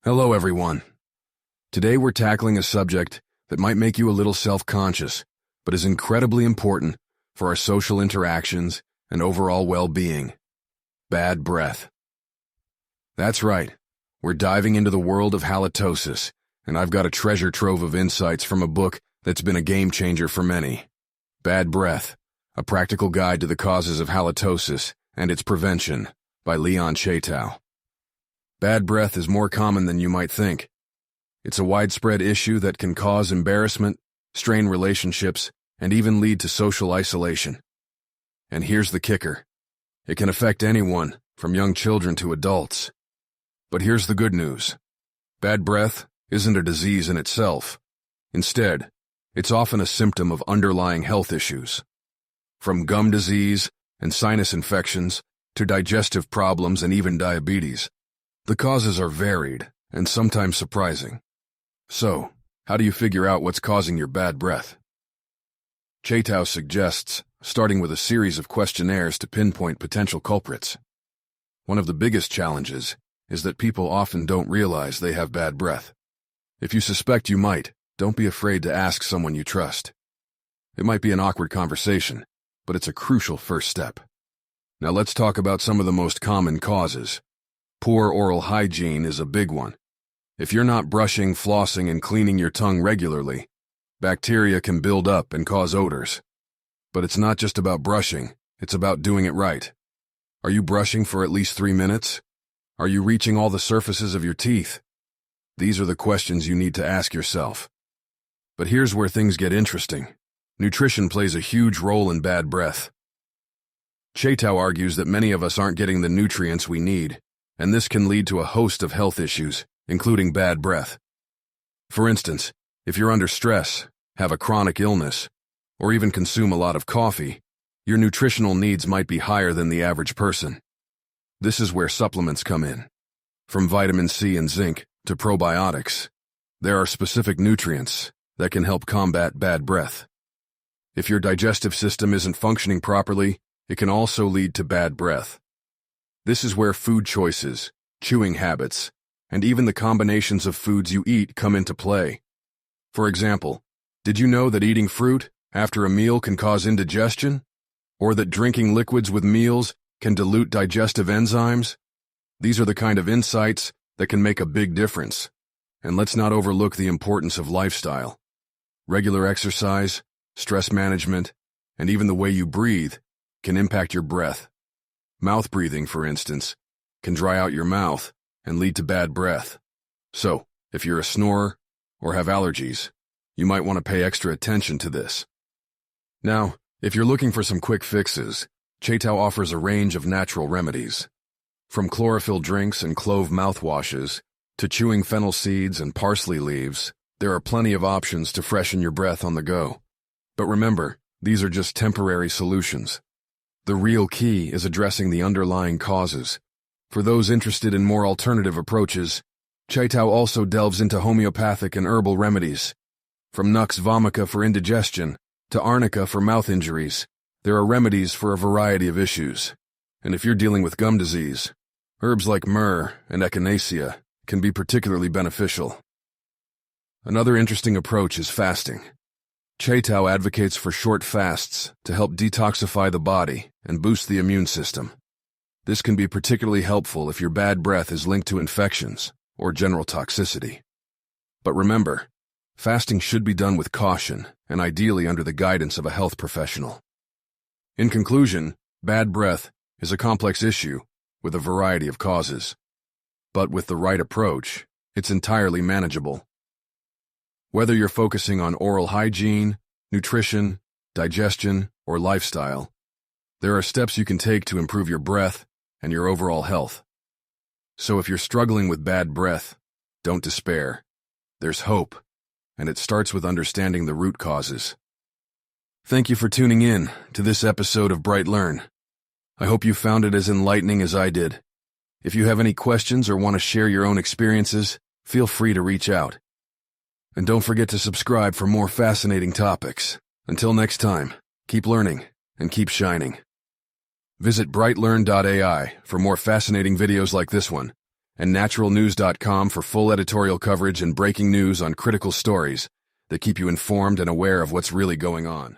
Hello, everyone. Today we're tackling a subject that might make you a little self-conscious, but is incredibly important for our social interactions and overall well-being. Bad breath. That's right. We're diving into the world of halitosis, and I've got a treasure trove of insights from a book that's been a game-changer for many. Bad Breath, a practical guide to the causes of halitosis and its prevention, by Chaitow. Bad breath is more common than you might think. It's a widespread issue that can cause embarrassment, strain relationships, and even lead to social isolation. And here's the kicker. It can affect anyone, from young children to adults. But here's the good news. Bad breath isn't a disease in itself. Instead, it's often a symptom of underlying health issues. From gum disease and sinus infections to digestive problems and even diabetes. The causes are varied and sometimes surprising. So, how do you figure out what's causing your bad breath? Chaitow suggests starting with a series of questionnaires to pinpoint potential culprits. One of the biggest challenges is that people often don't realize they have bad breath. If you suspect you might, don't be afraid to ask someone you trust. It might be an awkward conversation, but it's a crucial first step. Now let's talk about some of the most common causes. Poor oral hygiene is a big one. If you're not brushing, flossing, and cleaning your tongue regularly, bacteria can build up and cause odors. But it's not just about brushing, it's about doing it right. Are you brushing for at least 3 minutes? Are you reaching all the surfaces of your teeth? These are the questions you need to ask yourself. But here's where things get interesting. Nutrition plays a huge role in bad breath. Chaitow argues that many of us aren't getting the nutrients we need, and this can lead to a host of health issues, including bad breath. For instance, if you're under stress, have a chronic illness, or even consume a lot of coffee, your nutritional needs might be higher than the average person. This is where supplements come in. From vitamin C and zinc to probiotics, there are specific nutrients that can help combat bad breath. If your digestive system isn't functioning properly, it can also lead to bad breath. This is where food choices, chewing habits, and even the combinations of foods you eat come into play. For example, did you know that eating fruit after a meal can cause indigestion? Or that drinking liquids with meals can dilute digestive enzymes? These are the kind of insights that can make a big difference. And let's not overlook the importance of lifestyle. Regular exercise, stress management, and even the way you breathe can impact your breath. Mouth breathing, for instance, can dry out your mouth and lead to bad breath. So, if you're a snorer or have allergies, you might want to pay extra attention to this. Now, if you're looking for some quick fixes, Chaitow offers a range of natural remedies. From chlorophyll drinks and clove mouthwashes to chewing fennel seeds and parsley leaves, there are plenty of options to freshen your breath on the go. But remember, these are just temporary solutions. The real key is addressing the underlying causes. For those interested in more alternative approaches, Chaitow also delves into homeopathic and herbal remedies. From Nux vomica for indigestion to arnica for mouth injuries, there are remedies for a variety of issues. And if you're dealing with gum disease, herbs like myrrh and echinacea can be particularly beneficial. Another interesting approach is fasting. Chaitow advocates for short fasts to help detoxify the body and boost the immune system. This can be particularly helpful if your bad breath is linked to infections or general toxicity. But remember, fasting should be done with caution and ideally under the guidance of a health professional. In conclusion, bad breath is a complex issue with a variety of causes. But with the right approach, it's entirely manageable. Whether you're focusing on oral hygiene, nutrition, digestion, or lifestyle, there are steps you can take to improve your breath and your overall health. So if you're struggling with bad breath, don't despair. There's hope, and it starts with understanding the root causes. Thank you for tuning in to this episode of BrightLearn. I hope you found it as enlightening as I did. If you have any questions or want to share your own experiences, feel free to reach out. And don't forget to subscribe for more fascinating topics. Until next time, keep learning and keep shining. Visit brightlearn.ai for more fascinating videos like this one, and naturalnews.com for full editorial coverage and breaking news on critical stories that keep you informed and aware of what's really going on.